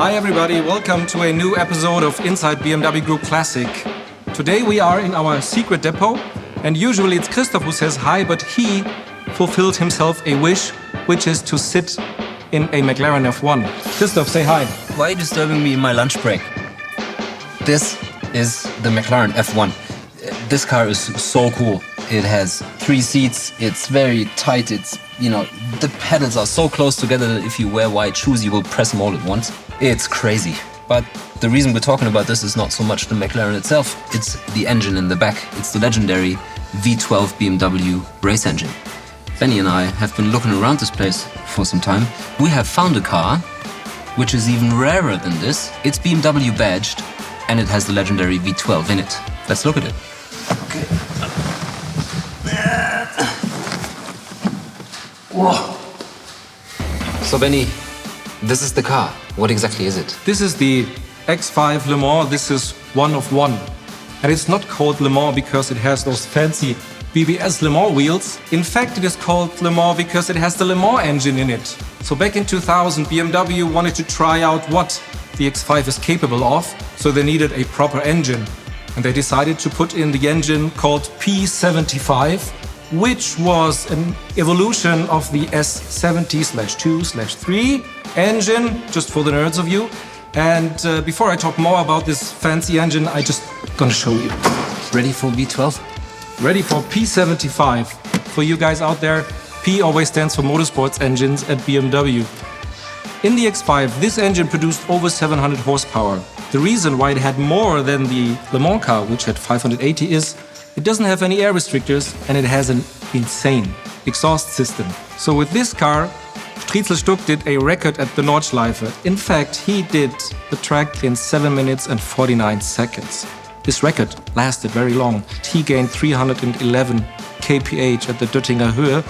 Hi everybody, welcome to a new episode of Inside BMW Group Classic. Today we are in our secret depot, and usually it's Christoph who says hi, but he fulfilled himself a wish, which is to sit in a McLaren F1. Christoph, say hi. Why are you disturbing me in my lunch break? This is the McLaren F1. This car is so cool. It has 3 seats, it's very tight, the pedals are so close together that if you wear white shoes, you will press them all at once. It's crazy. But the reason we're talking about this is not so much the McLaren itself, it's the engine in the back. It's the legendary V12 BMW race engine. Benny and I have been looking around this place for some time. We have found a car which is even rarer than this. It's BMW badged and it has the legendary V12 in it. Let's look at it. Okay. Whoa. So Benny, this is the car. What exactly is it? This is the X5 Le Mans. This is one of one. And it's not called Le Mans because it has those fancy BBS Le Mans wheels. In fact, it is called Le Mans because it has the Le Mans engine in it. So back in 2000, BMW wanted to try out what the X5 is capable of, so they needed a proper engine. And they decided to put in the engine called P75, which was an evolution of the S70/2/3 engine, just for the nerds of you. And before I talk more about this fancy engine, I just gonna show you. Ready for V12? Ready for P75. For you guys out there, P always stands for motorsports engines at BMW. In the X5, this engine produced over 700 horsepower. The reason why it had more than the Le Mans car, which had 580, is it doesn't have any air restrictors and it has an insane exhaust system. So with this car, Striezel Stuck did a record at the Nordschleife. In fact, he did the track in 7 minutes and 49 seconds. This record lasted very long. He gained 311 kph at the Döttinger Höhe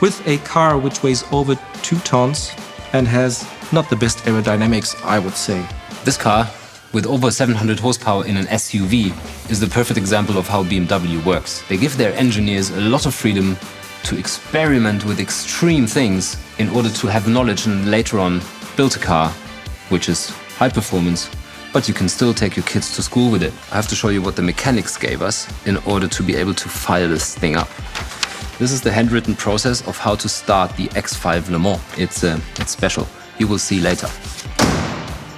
with a car which weighs over 2 tons and has not the best aerodynamics, I would say. This car, with over 700 horsepower in an SUV, is the perfect example of how BMW works. They give their engineers a lot of freedom to experiment with extreme things in order to have knowledge and later on build a car which is high performance, but you can still take your kids to school with it. I have to show you what the mechanics gave us in order to be able to fire this thing up. This is the handwritten process of how to start the X5 Le Mans. It's special. You will see later.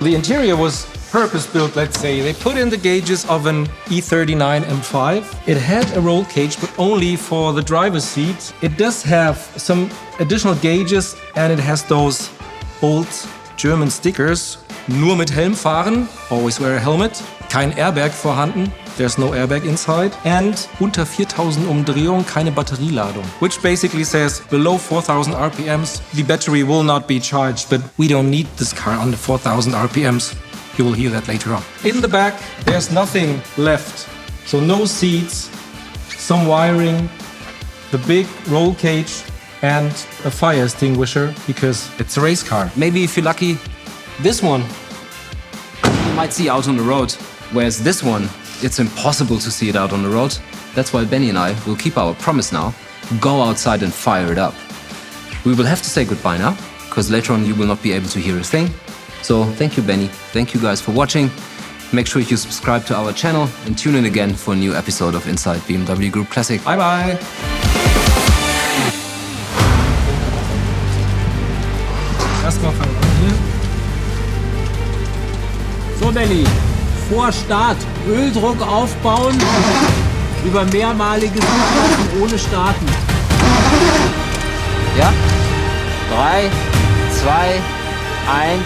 The interior was purpose-built, let's say. They put in the gauges of an E39 M5. It had a roll cage, but only for the driver's seat. It does have some additional gauges and it has those old German stickers. Nur mit Helm fahren, always wear a helmet. Kein Airbag vorhanden, there's no airbag inside. And unter 4000 Umdrehungen, keine Batterieladung. Which basically says below 4000 RPMs, the battery will not be charged. But we don't need this car under 4000 RPMs. You will hear that later on. In the back, there's nothing left. So no seats, some wiring, the big roll cage, and a fire extinguisher because it's a race car. Maybe if you're lucky, this one you might see out on the road, whereas this one, it's impossible to see it out on the road. That's why Benny and I will keep our promise now, go outside and fire it up. We will have to say goodbye now, because later on you will not be able to hear a thing. So thank you, Benny. Thank you guys for watching. Make sure you subscribe to our channel and tune in again for a new episode of Inside BMW Group Classic. Bye bye. Erstmal fangen wir hier. So, Benny, vor Start Öldruck aufbauen, über mehrmaliges Zulassen ohne Starten. Ja? 3, 2, 1.